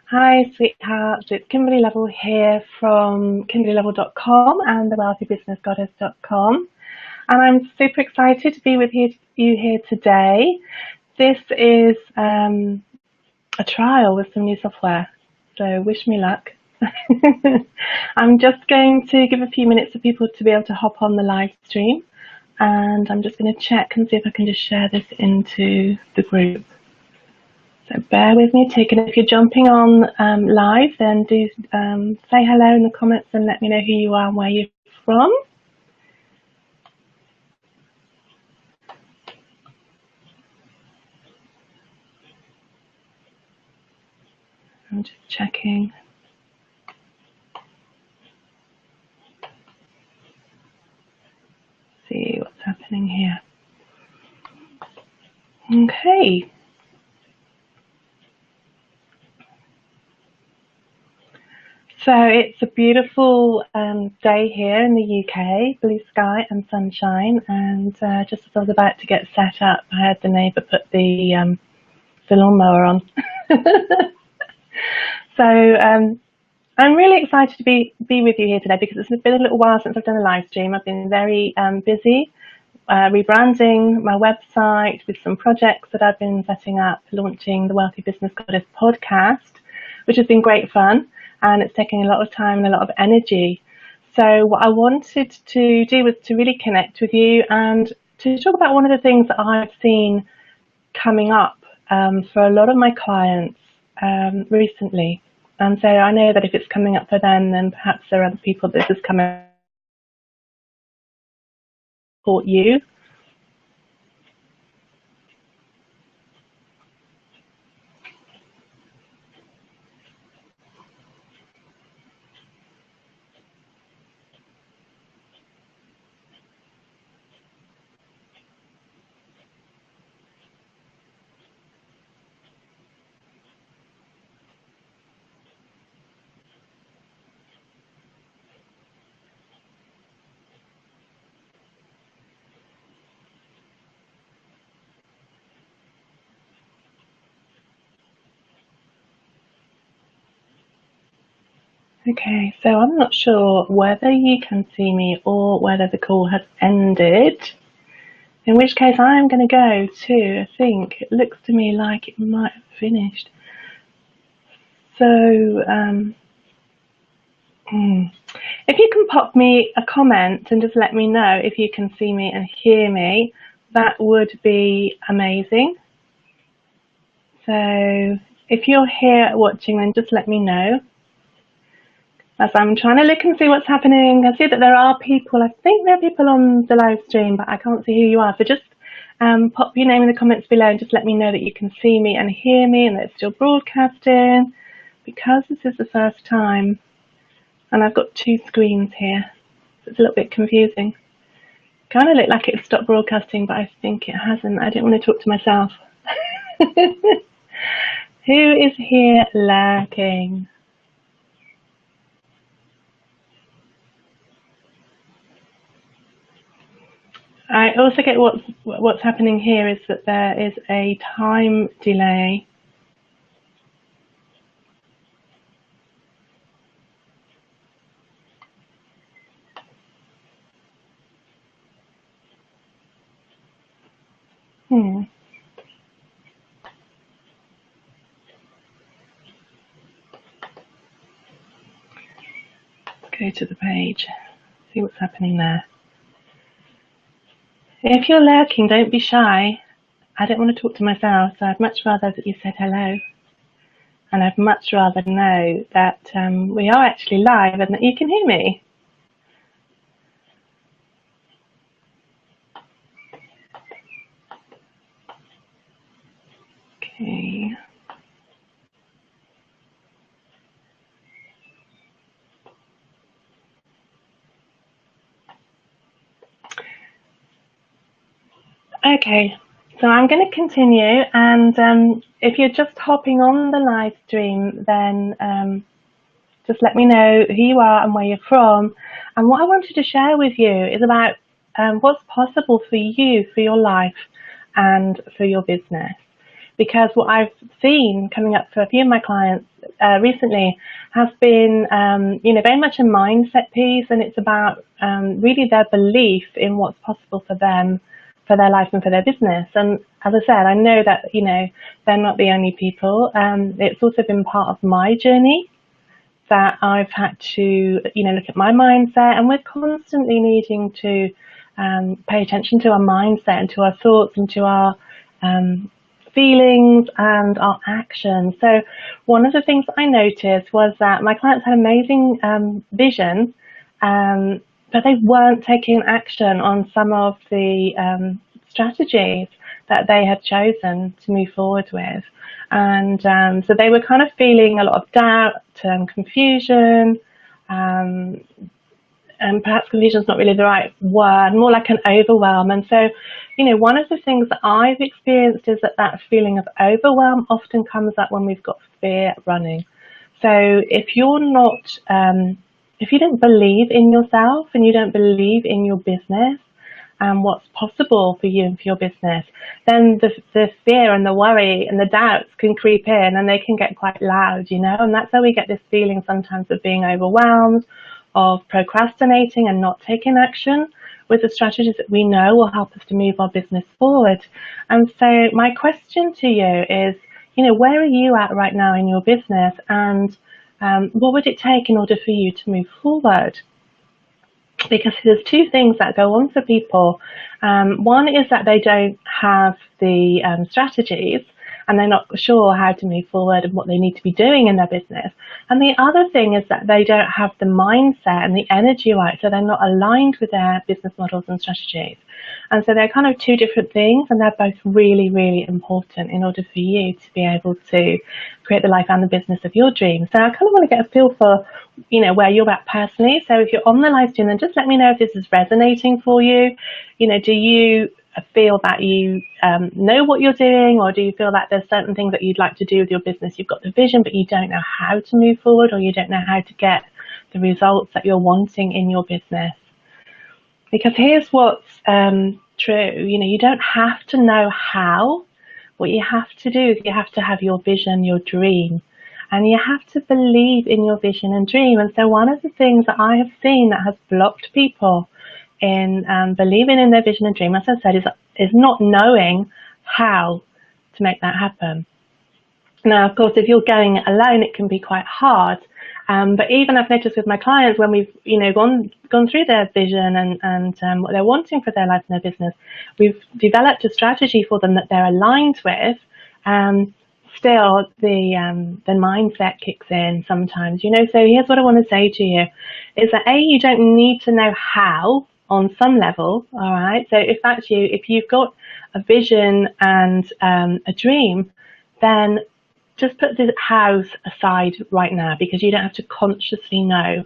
Hi, sweethearts. It's Kimberly Level here from kimberlylevel.com and thewealthybusinessgoddess.com. And I'm super excited to be with you here today. This is a trial with some new software, so wish me luck. I'm just going to give a few minutes for people to be able to hop on the live stream, and I'm just going to check and see if I can just share this into the group. So bear with me, if you're jumping on live, then do say hello in the comments and let me know who you are and where you're from. I'm just checking. See what's happening here. Okay. So it's a beautiful day here in the UK, blue sky and sunshine. And just as I was about to get set up, I heard the neighbour put the lawnmower on. So I'm really excited to be with you here today because it's been a little while since I've done a live stream. I've been very busy rebranding my website with some projects that I've been setting up, launching the Wealthy Business Goddess podcast, which has been great fun, and it's taking a lot of time and a lot of energy. So what I wanted to do was to really connect with you and to talk about one of the things that I've seen coming up for a lot of my clients recently. And so I know that if it's coming up for them, then perhaps there are other people that this is coming to support you. Okay, so I'm not sure whether you can see me or whether the call has ended, in which case I'm going to go to, I think, it looks to me like it might have finished. So, if you can pop me a comment and just let me know if you can see me and hear me, that would be amazing. So, if you're here watching, then just let me know. As I'm trying to look and see what's happening, I see that there are people, I think there are people on the live stream, but I can't see who you are. So just pop your name in the comments below and just let me know that you can see me and hear me and that it's still broadcasting, because this is the first time and I've got two screens here. So it's a little bit confusing. Kind of looked like it stopped broadcasting, but I think it hasn't. I didn't want to talk to myself. Who is here lurking? I also get what's happening here is that there is a time delay. Go to the page, see what's happening there. If you're lurking, don't be shy. I don't want to talk to myself, so I'd much rather that you said hello. And I'd much rather know that we are actually live and that you can hear me. Okay. Okay, so I'm going to continue, and if you're just hopping on the live stream, then just let me know who you are and where you're from. And what I wanted to share with you is about what's possible for you, for your life and for your business. because what I've seen coming up for a few of my clients recently has been, very much a mindset piece, and it's about really their belief in what's possible for them, for their life and for their business. And as I said, I know that, they're not the only people. It's also been part of my journey that I've had to, look at my mindset, and we're constantly needing to pay attention to our mindset and to our thoughts and to our feelings and our actions. So one of the things I noticed was that my clients had amazing vision, but they weren't taking action on some of the strategies that they had chosen to move forward with. And so they were kind of feeling a lot of doubt and confusion, and perhaps confusion is not really the right word, more like an overwhelm. And so, one of the things that I've experienced is that feeling of overwhelm often comes up when we've got fear running. So if you're not, if you don't believe in yourself and you don't believe in your business and what's possible for you and for your business, then the fear and the worry and the doubts can creep in, and they can get quite loud, and that's how we get this feeling sometimes of being overwhelmed, of procrastinating and not taking action with the strategies that we know will help us to move our business forward. And so my question to you is, where are you at right now in your business, and what would it take in order for you to move forward? Because there's two things that go on for people. One is that they don't have the strategies, and they're not sure how to move forward and what they need to be doing in their business. And the other thing is that they don't have the mindset and the energy right, so they're not aligned with their business models and strategies. And so they're kind of two different things, and they're both really, really important in order for you to be able to create the life and the business of your dreams. So I kind of want to get a feel for, where you're at personally. So if you're on the live stream, then just let me know if this is resonating for you. Do you feel that you know what you're doing, or do you feel that there's certain things that you'd like to do with your business? You've got the vision, but you don't know how to move forward, or you don't know how to get the results that you're wanting in your business. Because here's what's true, you don't have to know how. What you have to do is you have to have your vision, your dream, and you have to believe in your vision and dream. And so one of the things that I have seen that has blocked people in believing in their vision and dream, as I said, is not knowing how to make that happen. Now, of course, if you're going it alone, it can be quite hard. But even I've noticed with my clients, when we've gone through their vision and what they're wanting for their life and their business, we've developed a strategy for them that they're aligned with. Still, the mindset kicks in sometimes. So here's what I want to say to you: is that you don't need to know how on some level. All right. So if that's you, if you've got a vision and a dream, then just put the hows aside right now, because you don't have to consciously know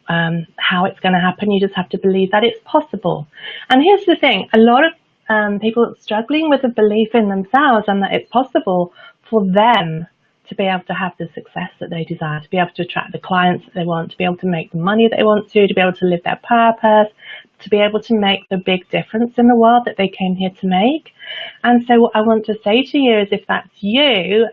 how it's going to happen. You just have to believe that it's possible. And here's the thing: a lot of people are struggling with a belief in themselves and that it's possible for them to be able to have the success that they desire, to be able to attract the clients that they want, to be able to make the money that they want to be able to live their purpose, to be able to make the big difference in the world that they came here to make. And so what I want to say to you is, if that's you,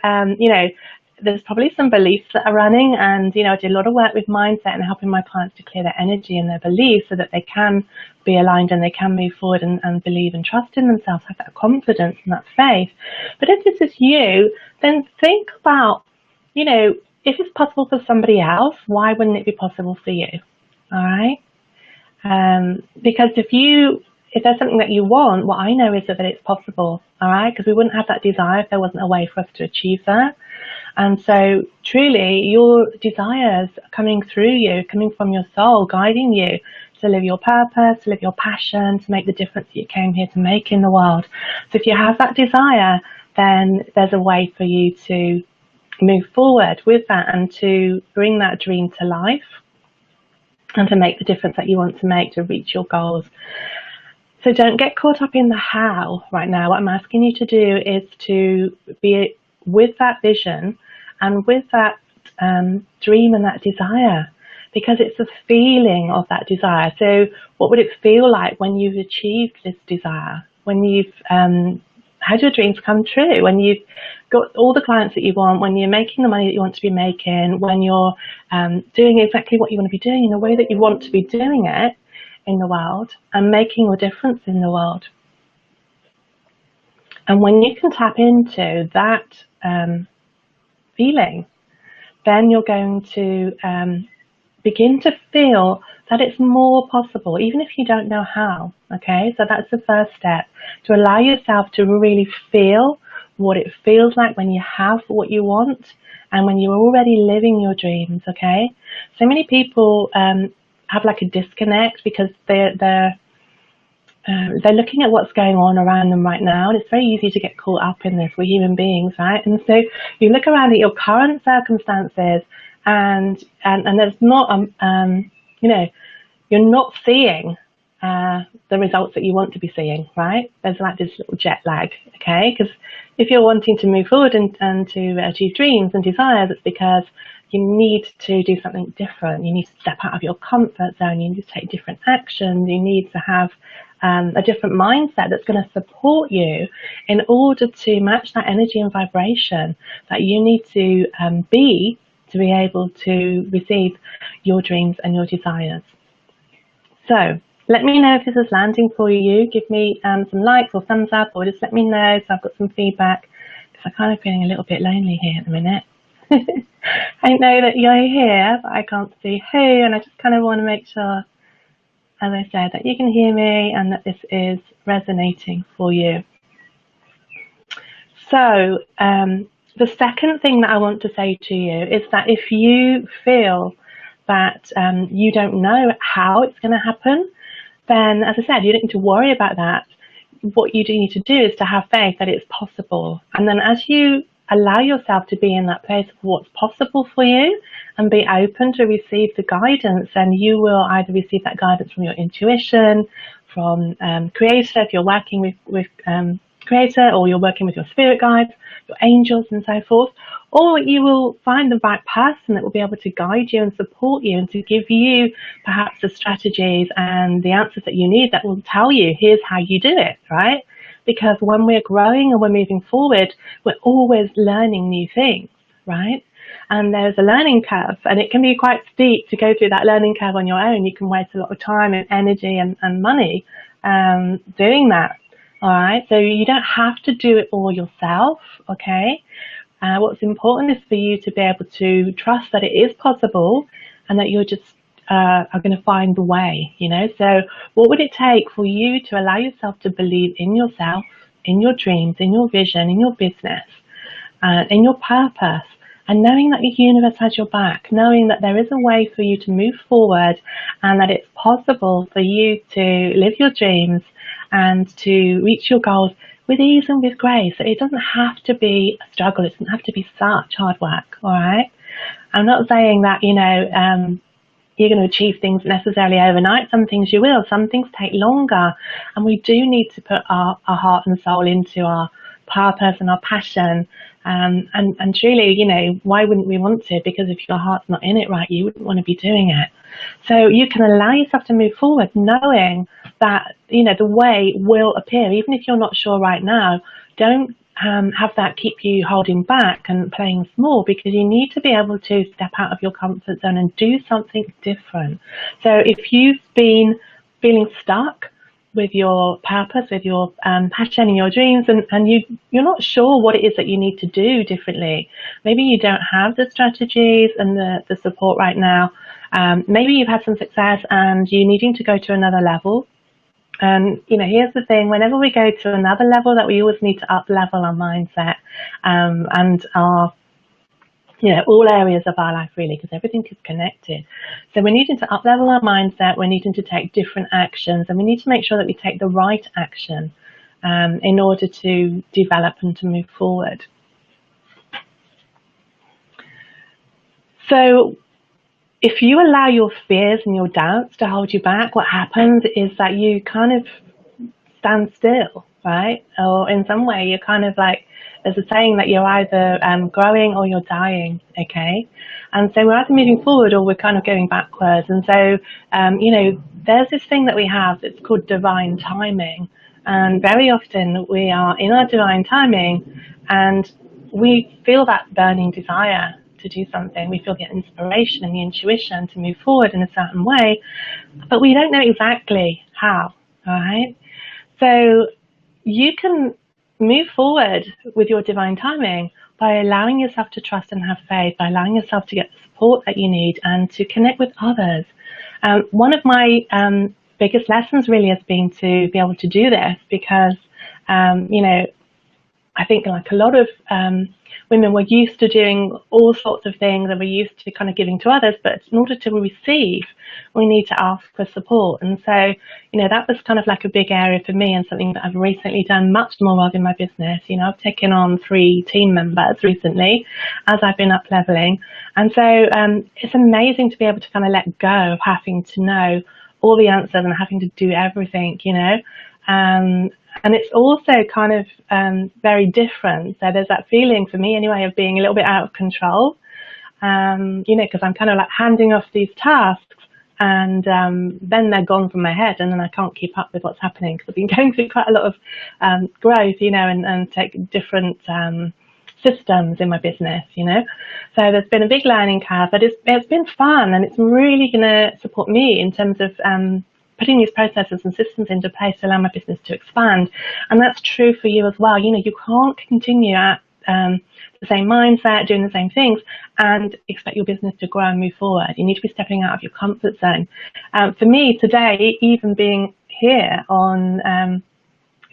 there's probably some beliefs that are running, and I do a lot of work with mindset and helping my clients to clear their energy and their beliefs so that they can be aligned and they can move forward and believe and trust in themselves, have that confidence and that faith. But if this is you, then think about, if it's possible for somebody else, why wouldn't it be possible for you? All right. Because if there's something that you want, what I know is that it's possible. All right. Because we wouldn't have that desire if there wasn't a way for us to achieve that. And so truly your desires are coming through you, coming from your soul, guiding you to live your purpose, to live your passion, to make the difference that you came here to make in the world. So if you have that desire, then there's a way for you to move forward with that and to bring that dream to life and to make the difference that you want to make to reach your goals. So don't get caught up in the how right now. What I'm asking you to do is to be with that vision and with that dream and that desire, because it's the feeling of that desire. So what would it feel like when you've achieved this desire, when you've had your dreams come true, when you've got all the clients that you want, when you're making the money that you want to be making, when you're doing exactly what you want to be doing in the way that you want to be doing it in the world and making a difference in the world. And when you can tap into that feeling, then you're going to begin to feel that it's more possible, even if you don't know how. Okay, so that's the first step, to allow yourself to really feel what it feels like when you have what you want and when you're already living your dreams. Okay, so many people have like a disconnect because they're looking at what's going on around them right now, and it's very easy to get caught up in this. We're human beings, right? And so you look around at your current circumstances, and there's not you're not seeing the results that you want to be seeing, right? There's like this little jet lag, okay? Because if you're wanting to move forward and to achieve dreams and desires, it's because you need to do something different. You need to step out of your comfort zone. You need to take different actions. You need to have a different mindset that's going to support you in order to match that energy and vibration that you need to be able to receive your dreams and your desires. So let me know if this is landing for you. Give me some likes or thumbs up, or just let me know so I've got some feedback, because I'm kind of feeling a little bit lonely here at the minute. I know that you're here, but I can't see who, and I just kind of want to make sure, as I said, that you can hear me and that this is resonating for you. So the second thing that I want to say to you is that if you feel that you don't know how it's going to happen, then, as I said, you don't need to worry about that. What you do need to do is to have faith that it's possible. And then as you allow yourself to be in that place of what's possible for you and be open to receive the guidance, then you will either receive that guidance from your intuition, from Creator, if you're working with Creator, or you're working with your spirit guides, your angels and so forth, or you will find the right person that will be able to guide you and support you and to give you perhaps the strategies and the answers that you need that will tell you, here's how you do it, right? Because when we're growing and we're moving forward, we're always learning new things, right? And there's a learning curve, and it can be quite steep to go through that learning curve on your own. You can waste a lot of time and energy and money doing that. All right, so you don't have to do it all yourself, okay? What's important is for you to be able to trust that it is possible and that you're just are going to find the way, you know? So what would it take for you to allow yourself to believe in yourself, in your dreams, in your vision, in your business, in your purpose, and knowing that the universe has your back, knowing that there is a way for you to move forward and that it's possible for you to live your dreams and to reach your goals with ease and with grace. It doesn't have to be a struggle. It doesn't have to be such hard work, all right? I'm not saying that, you know, you're going to achieve things necessarily overnight. Some things you will. Some things take longer. And we do need to put our heart and soul into our purpose and our passion. And truly, you know, why wouldn't we want to? Because if your heart's not in it right, you wouldn't want to be doing it. So you can allow yourself to move forward knowing that, you know, the way will appear. Even if you're not sure right now, don't have that keep you holding back and playing small, because you need to be able to step out of your comfort zone and do something different. So if you've been feeling stuck with your purpose, with your passion and your dreams, and you're not sure what it is that you need to do differently, maybe you don't have the strategies and the support right now, maybe you've had some success and you're needing to go to another level. And, you know, here's the thing, whenever we go to another level, that we always need to up level our mindset and our, you know, all areas of our life really, because everything is connected. So we're needing to up level our mindset, we're needing to take different actions, and we need to make sure that we take the right action in order to develop and to move forward. So if you allow your fears and your doubts to hold you back, what happens is that you kind of stand still, right? Or in some way, you're kind of like, there's a saying that you're either growing or you're dying, okay? And so we're either moving forward or we're kind of going backwards. And so, you know, there's this thing that we have that's called divine timing. And very often we are in our divine timing and we feel that burning desire to do something. We feel the inspiration and the intuition to move forward in a certain way, but we don't know exactly how, all right? So you can move forward with your divine timing by allowing yourself to trust and have faith, by allowing yourself to get the support that you need and to connect with others. One of my biggest lessons really has been to be able to do this because, you know, I think like a lot of women were used to doing all sorts of things and we're used to kind of giving to others, but in order to receive, we need to ask for support. And so, you know, that was kind of like a big area for me and something that I've recently done much more of in my business. You know, I've taken on 3 team members recently as I've been up leveling. And so it's amazing to be able to kind of let go of having to know all the answers and having to do everything, you know. And it's also kind of very different. So there's that feeling for me anyway of being a little bit out of control, you know, because I'm kind of like handing off these tasks and then they're gone from my head and then I can't keep up with what's happening because I've been going through quite a lot of growth, you know, and take different systems in my business, you know. So there's been a big learning curve, but it's been fun and it's really going to support me in terms of putting these processes and systems into place to allow my business to expand. And that's true for you as well. You know, you can't continue at the same mindset, doing the same things, and expect your business to grow and move forward. You need to be stepping out of your comfort zone. For me today, even being here on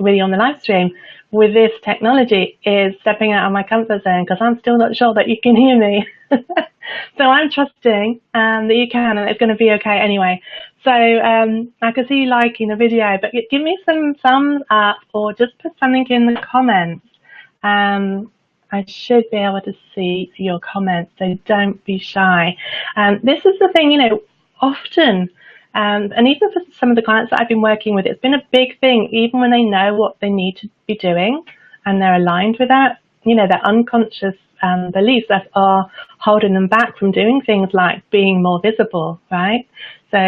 really on the live stream with this technology is stepping out of my comfort zone because I'm still not sure that you can hear me. So I'm trusting that you can and it's going to be okay anyway. So I can see you liking the video, but give me some thumbs up or just put something in the comments. I should be able to see your comments, so don't be shy. This is the thing, you know, often, and even for some of the clients that I've been working with, it's been a big thing, even when they know what they need to be doing and they're aligned with that, you know, their unconscious beliefs that are holding them back from doing things like being more visible, right? So,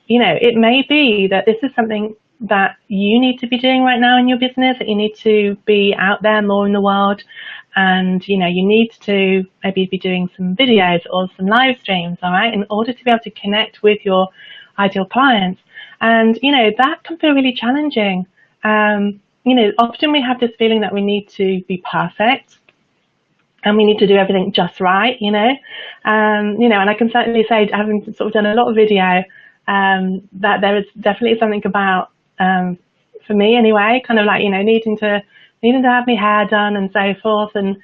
you know, it may be that this is something that you need to be doing right now in your business, that you need to be out there more in the world. And, you know, you need to maybe be doing some videos or some live streams, all right, in order to be able to connect with your ideal clients. And, you know, that can feel really challenging. You know, often we have this feeling that we need to be perfect and we need to do everything just right, you know, and I can certainly say, having sort of done a lot of video, that there is definitely something about, for me anyway, kind of like, you know, needing to have my hair done and so forth, and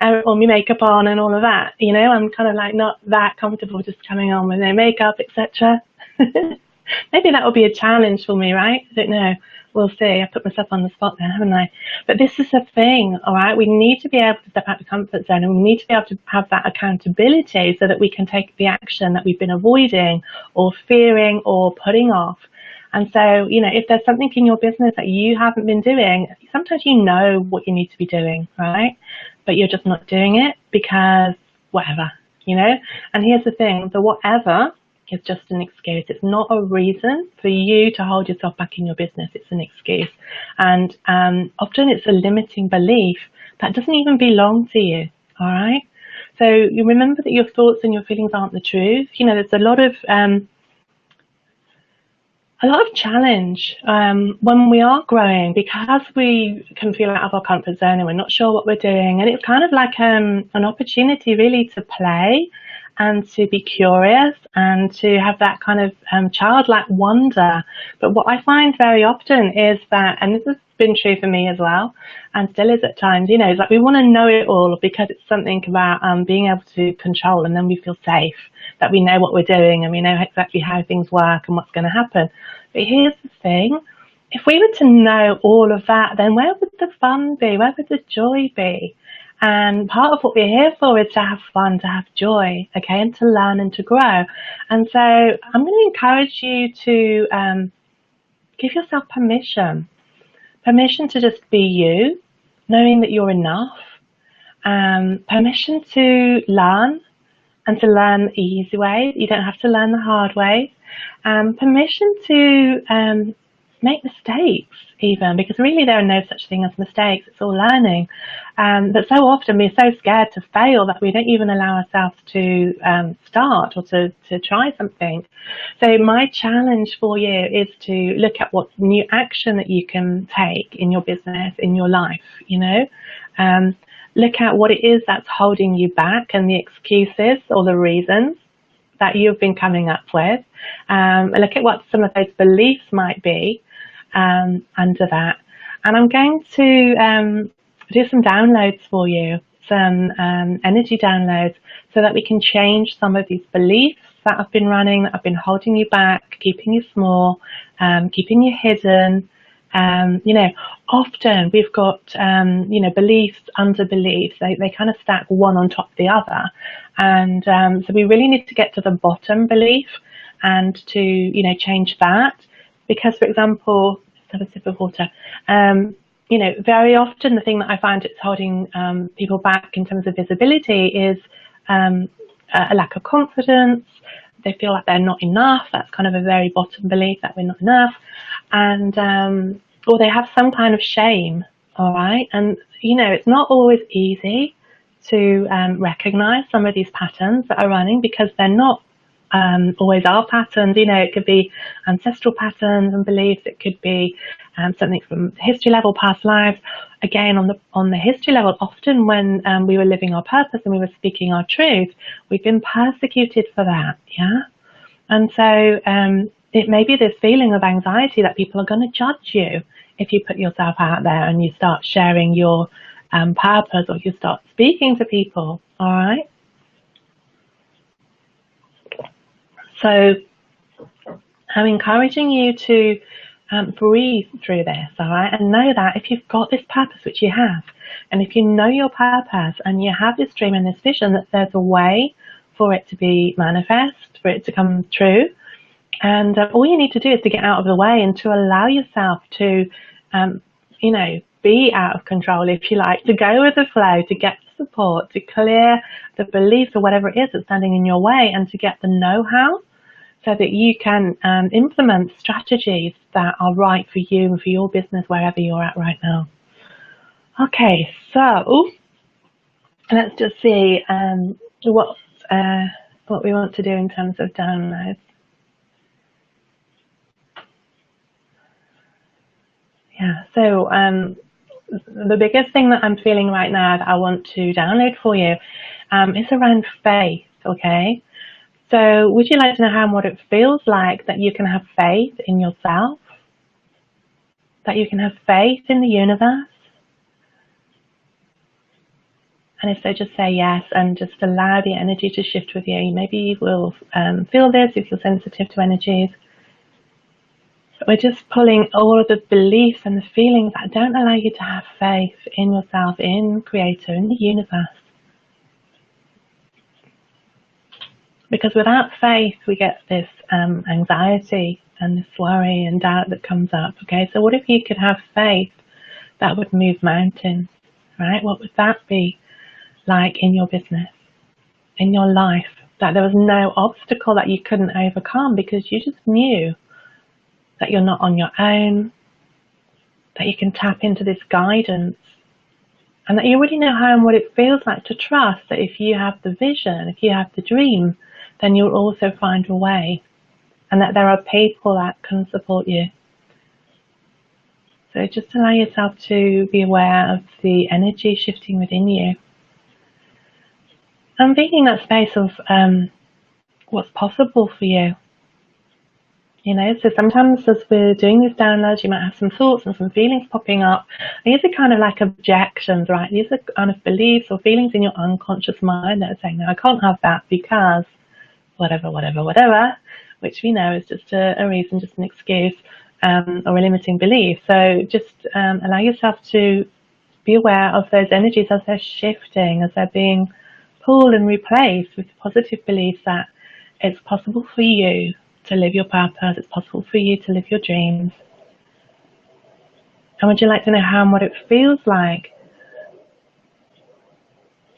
or my makeup on and all of that, you know. I'm kind of like not that comfortable just coming on with no makeup, etc. Maybe that will be a challenge for me, right? I don't know. We'll see. I put myself on the spot there, haven't I? But this is the thing, all right? We need to be able to step out of the comfort zone, and we need to be able to have that accountability so that we can take the action that we've been avoiding or fearing or putting off. And so, you know, if there's something in your business that you haven't been doing, sometimes you know what you need to be doing, right? But you're just not doing it because whatever, you know? And here's the thing, the whatever is just an excuse. It's not a reason for you to hold yourself back in your business. It's an excuse. And often it's a limiting belief that doesn't even belong to you, all right? So you remember that your thoughts and your feelings aren't the truth. You know, there's a lot of challenge when we are growing, because we can feel out of our comfort zone and we're not sure what we're doing. And it's kind of like an opportunity really to play and to be curious and to have that kind of childlike wonder. But what I find very often is that, and this has been true for me as well, and still is at times, you know, it's like we want to know it all because it's something about being able to control, and then we feel safe, that we know what we're doing and we know exactly how things work and what's going to happen. But here's the thing, if we were to know all of that, then where would the fun be? Where would the joy be? And part of what we're here for is to have fun, to have joy, okay, and to learn and to grow. And so I'm going to encourage you to give yourself permission to just be you, knowing that you're enough, permission to learn and to learn the easy way. You don't have to learn the hard way. Permission to make mistakes. even, because really there are no such thing as mistakes. It's all learning. But so often we're so scared to fail that we don't even allow ourselves to start or to try something. So my challenge for you is to look at what new action that you can take in your business, in your life, look at what it is that's holding you back and the excuses or the reasons that you've been coming up with. Look at what some of those beliefs might be under that. And I'm going to do some downloads for you, some energy downloads, so that we can change some of these beliefs that have been running, that have been holding you back, keeping you small, keeping you hidden. Often we've got, beliefs under beliefs. They kind of stack one on top of the other. And so we really need to get to the bottom belief and to, change that. Because, for example, let's have a sip of water. Very often the thing that I find it's holding people back in terms of visibility is a lack of confidence. They feel like they're not enough. That's kind of a very bottom belief, that we're not enough. And or they have some kind of shame, all right? And, it's not always easy to recognize some of these patterns that are running, because they're not always our patterns. It could be ancestral patterns and beliefs. It could be something from history level, past lives. Again, on the history level, often when we were living our purpose and we were speaking our truth, we've been persecuted for that, yeah? And so it may be this feeling of anxiety that people are going to judge you if you put yourself out there and you start sharing your purpose, or you start speaking to people, all right? So I'm encouraging you to breathe through this, all right? And know that if you've got this purpose, which you have, and if you know your purpose and you have this dream and this vision, that there's a way for it to be manifest, for it to come true. And all you need to do is to get out of the way and to allow yourself to, be out of control, if you like, to go with the flow, to get the support, to clear the beliefs or whatever it is that's standing in your way, and to get the know-how so that you can implement strategies that are right for you and for your business wherever you're at right now. Okay, so let's just see what we want to do in terms of downloads. Yeah, so the biggest thing that I'm feeling right now that I want to download for you is around faith, okay? So would you like to know how and what it feels like that you can have faith in yourself? That you can have faith in the universe? And if so, just say yes and just allow the energy to shift with you. Maybe you will feel this if you're sensitive to energies. But we're just pulling all of the beliefs and the feelings that don't allow you to have faith in yourself, in Creator, in the universe. Because without faith, we get this anxiety and this worry and doubt that comes up. Okay, so what if you could have faith that would move mountains, right? What would that be like in your business, in your life? That there was no obstacle that you couldn't overcome because you just knew that you're not on your own, that you can tap into this guidance, and that you already know how and what it feels like to trust that if you have the vision, if you have the dream, then you'll also find a way, and that there are people that can support you. So just allow yourself to be aware of the energy shifting within you. And being in that space of what's possible for you. So sometimes as we're doing these downloads, you might have some thoughts and some feelings popping up. And these are kind of like objections, right? These are kind of beliefs or feelings in your unconscious mind that are saying, no, I can't have that because whatever, which we know is just a reason, just an excuse or a limiting belief. So just allow yourself to be aware of those energies as they're shifting, as they're being pulled and replaced with positive beliefs that it's possible for you to live your purpose, it's possible for you to live your dreams. And would you like to know how and what it feels like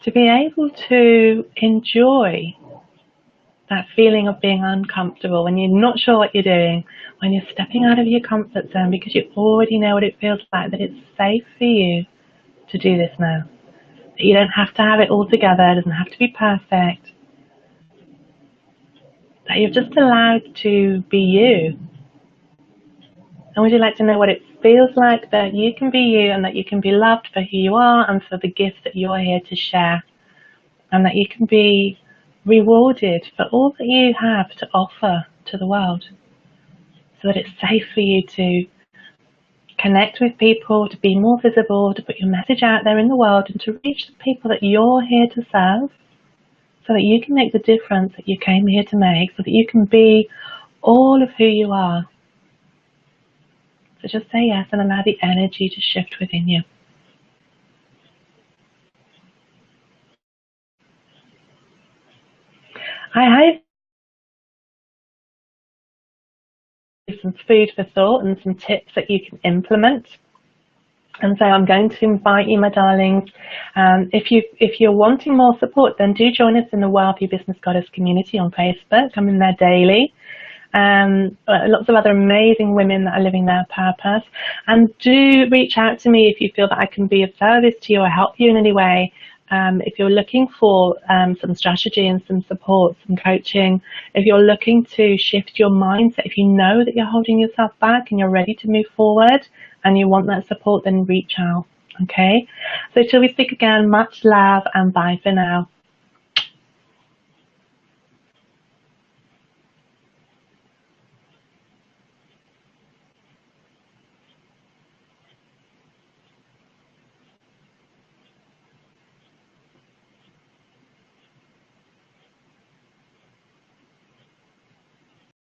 to be able to enjoy that feeling of being uncomfortable, when you're not sure what you're doing, when you're stepping out of your comfort zone because you already know what it feels like, that it's safe for you to do this now. That you don't have to have it all together, it doesn't have to be perfect. That you're just allowed to be you. And would you like to know what it feels like that you can be you and that you can be loved for who you are and for the gifts that you're here to share? And that you can be rewarded for all that you have to offer to the world, so that it's safe for you to connect with people, to be more visible, to put your message out there in the world and to reach the people that you're here to serve, so that you can make the difference that you came here to make, so that you can be all of who you are. So just say yes and allow the energy to shift within you. I have some food for thought and some tips that you can implement. And so I'm going to invite you, my darlings, if you're wanting more support, then do join us in the Wealthy Business Goddess community on Facebook. I'm in there daily. Lots of other amazing women that are living their purpose. And do reach out to me if you feel that I can be of service to you or help you in any way. If you're looking for some strategy and some support, some coaching, if you're looking to shift your mindset, if you know that you're holding yourself back and you're ready to move forward and you want that support, then reach out. Okay? So till we speak again, much love and bye for now.